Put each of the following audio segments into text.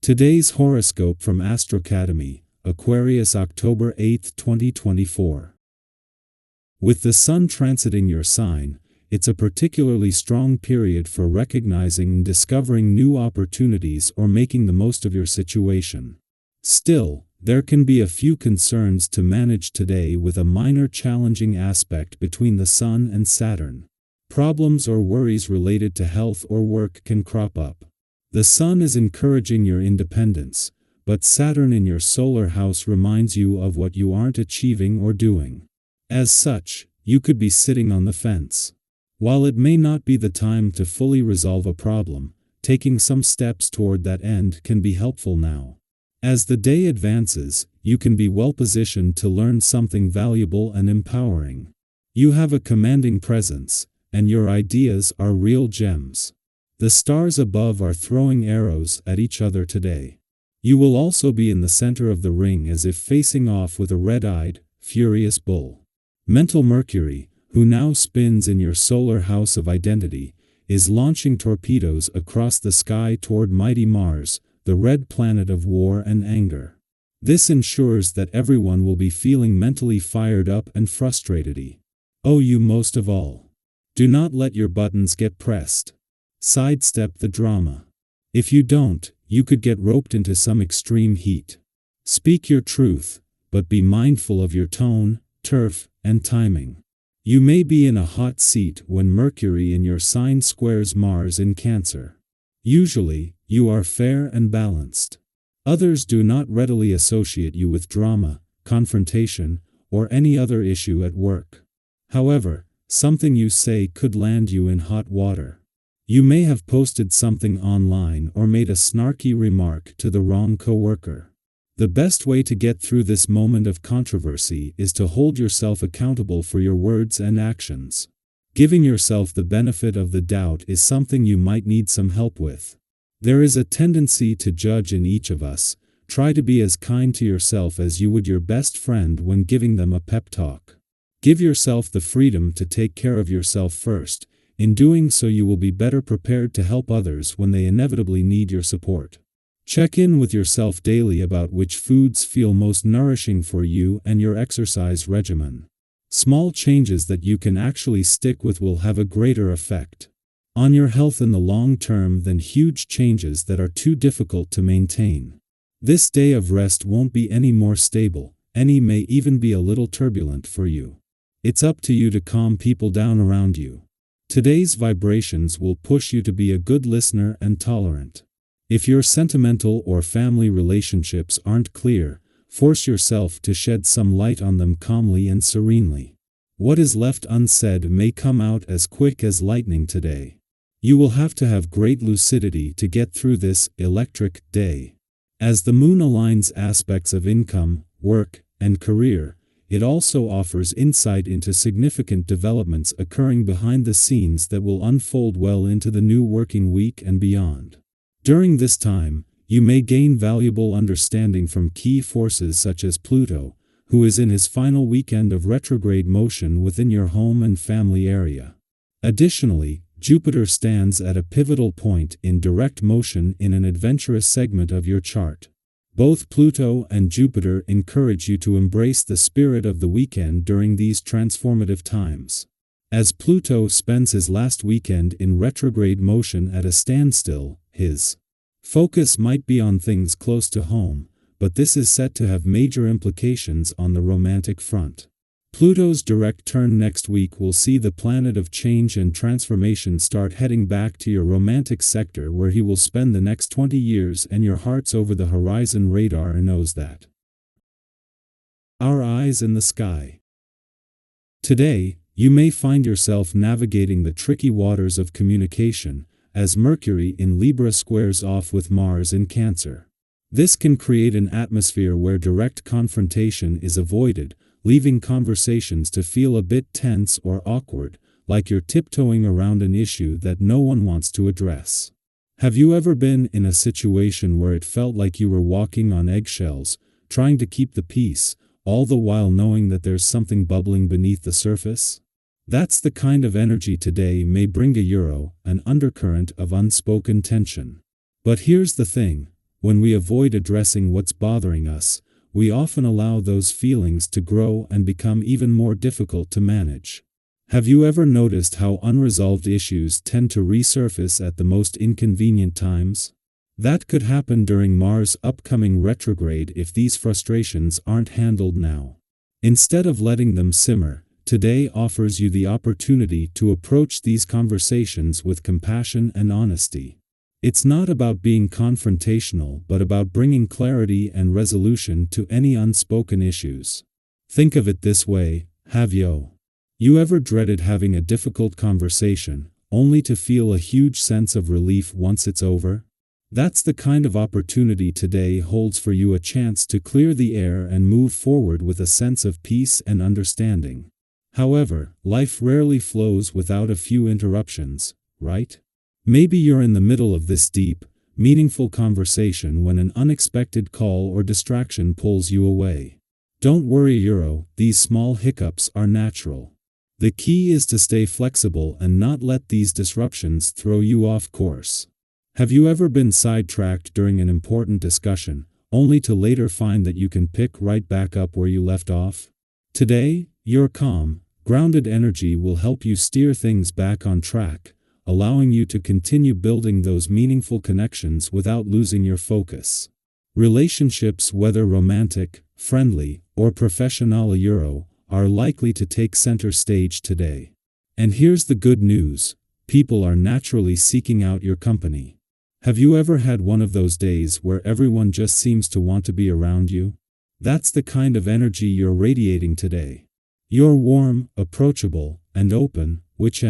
Today's horoscope from Astrocademy, Aquarius October 8, 2024. With the Sun transiting your sign, it's a particularly strong period for recognizing and discovering new opportunities or making the most of your situation. Still, there can be a few concerns to manage today, with a minor challenging aspect between the Sun and Saturn. Problems or worries related to health or work can crop up. The Sun is encouraging your independence, but Saturn in your solar house reminds you of what you aren't achieving or doing. As such, you could be sitting on the fence. While it may not be the time to fully resolve a problem, taking some steps toward that end can be helpful now. As the day advances, you can be well positioned to learn something valuable and empowering. You have a commanding presence, and your ideas are real gems. The stars above are throwing arrows at each other today. You will also be in the center of the ring, as if facing off with a red-eyed, furious bull. Mental Mercury, who now spins in your solar house of identity, is launching torpedoes across the sky toward mighty Mars, the red planet of war and anger. This ensures that everyone will be feeling mentally fired up and frustrated. Oh, you most of all. Do not let your buttons get pressed. Sidestep the drama. If you don't, you could get roped into some extreme heat. Speak your truth, but be mindful of your tone, turf, and timing. You may be in a hot seat when Mercury in your sign squares Mars in Cancer. Usually, you are fair and balanced. Others do not readily associate you with drama, confrontation, or any other issue at work. However, something you say could land you in hot water. You may have posted something online or made a snarky remark to the wrong coworker. The best way to get through this moment of controversy is to hold yourself accountable for your words and actions. Giving yourself the benefit of the doubt is something you might need some help with. There is a tendency to judge in each of us. Try to be as kind to yourself as you would your best friend when giving them a pep talk. Give yourself the freedom to take care of yourself first. In doing so, you will be better prepared to help others when they inevitably need your support. Check in with yourself daily about which foods feel most nourishing for you and your exercise regimen. Small changes that you can actually stick with will have a greater effect on your health in the long term than huge changes that are too difficult to maintain. This day of rest won't be any more stable, and it may even be a little turbulent for you. It's up to you to calm people down around you. Today's vibrations will push you to be a good listener and tolerant. If your sentimental or family relationships aren't clear, force yourself to shed some light on them calmly and serenely. What is left unsaid may come out as quick as lightning today. You will have to have great lucidity to get through this electric day. As the moon aligns aspects of income, work, and career, it also offers insight into significant developments occurring behind the scenes that will unfold well into the new working week and beyond. During this time, you may gain valuable understanding from key forces such as Pluto, who is in his final weekend of retrograde motion within your home and family area. Additionally, Jupiter stands at a pivotal point in direct motion in an adventurous segment of your chart. Both Pluto and Jupiter encourage you to embrace the spirit of the weekend during these transformative times. As Pluto spends his last weekend in retrograde motion at a standstill, his focus might be on things close to home, but this is set to have major implications on the romantic front. Pluto's direct turn next week will see the planet of change and transformation start heading back to your romantic sector, where he will spend the next 20 years, and your heart's over the horizon radar knows that. Our eyes in the sky. Today, you may find yourself navigating the tricky waters of communication, as Mercury in Libra squares off with Mars in Cancer. This can create an atmosphere where direct confrontation is avoided, leaving conversations to feel a bit tense or awkward, like you're tiptoeing around an issue that no one wants to address. Have you ever been in a situation where it felt like you were walking on eggshells, trying to keep the peace, all the while knowing that there's something bubbling beneath the surface? That's the kind of energy today may bring an undercurrent of unspoken tension. But here's the thing, When we avoid addressing what's bothering us, we often allow those feelings to grow and become even more difficult to manage. Have you ever noticed how unresolved issues tend to resurface at the most inconvenient times? That could happen during Mars' upcoming retrograde if these frustrations aren't handled now. Instead of letting them simmer, today offers you the opportunity to approach these conversations with compassion and honesty. It's not about being confrontational but about bringing clarity and resolution to any unspoken issues. Think of it this way, have you ever dreaded having a difficult conversation, only to feel a huge sense of relief once it's over? That's the kind of opportunity today holds for you, a chance to clear the air and move forward with a sense of peace and understanding. However, life rarely flows without a few interruptions, right? Maybe you're in the middle of this deep, meaningful conversation when an unexpected call or distraction pulls you away. Don't worry, these small hiccups are natural. The key is to stay flexible and not let these disruptions throw you off course. Have you ever been sidetracked during an important discussion, only to later find that you can pick right back up where you left off? Today, your calm, grounded energy will help you steer things back on track, allowing you to continue building those meaningful connections without losing your focus. Relationships, whether romantic, friendly, or professional, are likely to take center stage today. And here's the good news: people are naturally seeking out your company. Have you ever had one of those days where everyone just seems to want to be around you? That's the kind of energy you're radiating today. You're warm, approachable, and open, which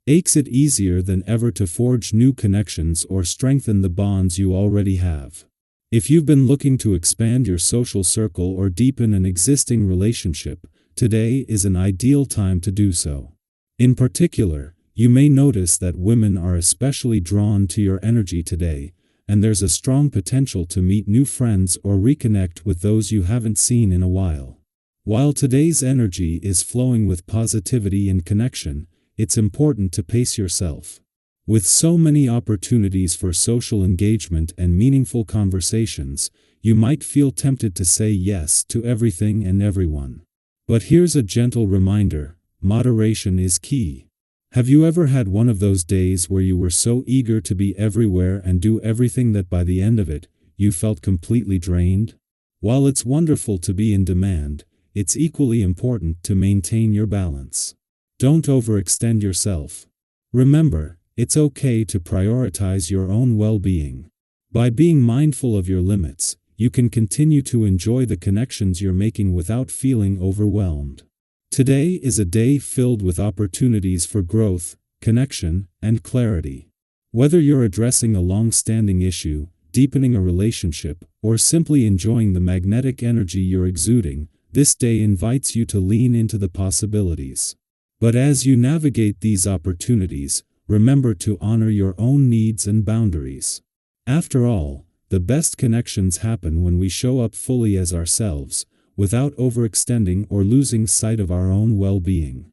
makes it easier than ever to forge new connections or strengthen the bonds you already have. If you've been looking to expand your social circle or deepen an existing relationship, today is an ideal time to do so. In particular, you may notice that women are especially drawn to your energy today, and there's a strong potential to meet new friends or reconnect with those you haven't seen in a while. While today's energy is flowing with positivity and connection, it's important to pace yourself. With so many opportunities for social engagement and meaningful conversations, you might feel tempted to say yes to everything and everyone. But here's a gentle reminder: moderation is key. Have you ever had one of those days where you were so eager to be everywhere and do everything that by the end of it, you felt completely drained? While it's wonderful to be in demand, it's equally important to maintain your balance. Don't overextend yourself. Remember, it's okay to prioritize your own well-being. By being mindful of your limits, you can continue to enjoy the connections you're making without feeling overwhelmed. Today is a day filled with opportunities for growth, connection, and clarity. Whether you're addressing a long-standing issue, deepening a relationship, or simply enjoying the magnetic energy you're exuding, this day invites you to lean into the possibilities. But as you navigate these opportunities, remember to honor your own needs and boundaries. After all, the best connections happen when we show up fully as ourselves, without overextending or losing sight of our own well-being.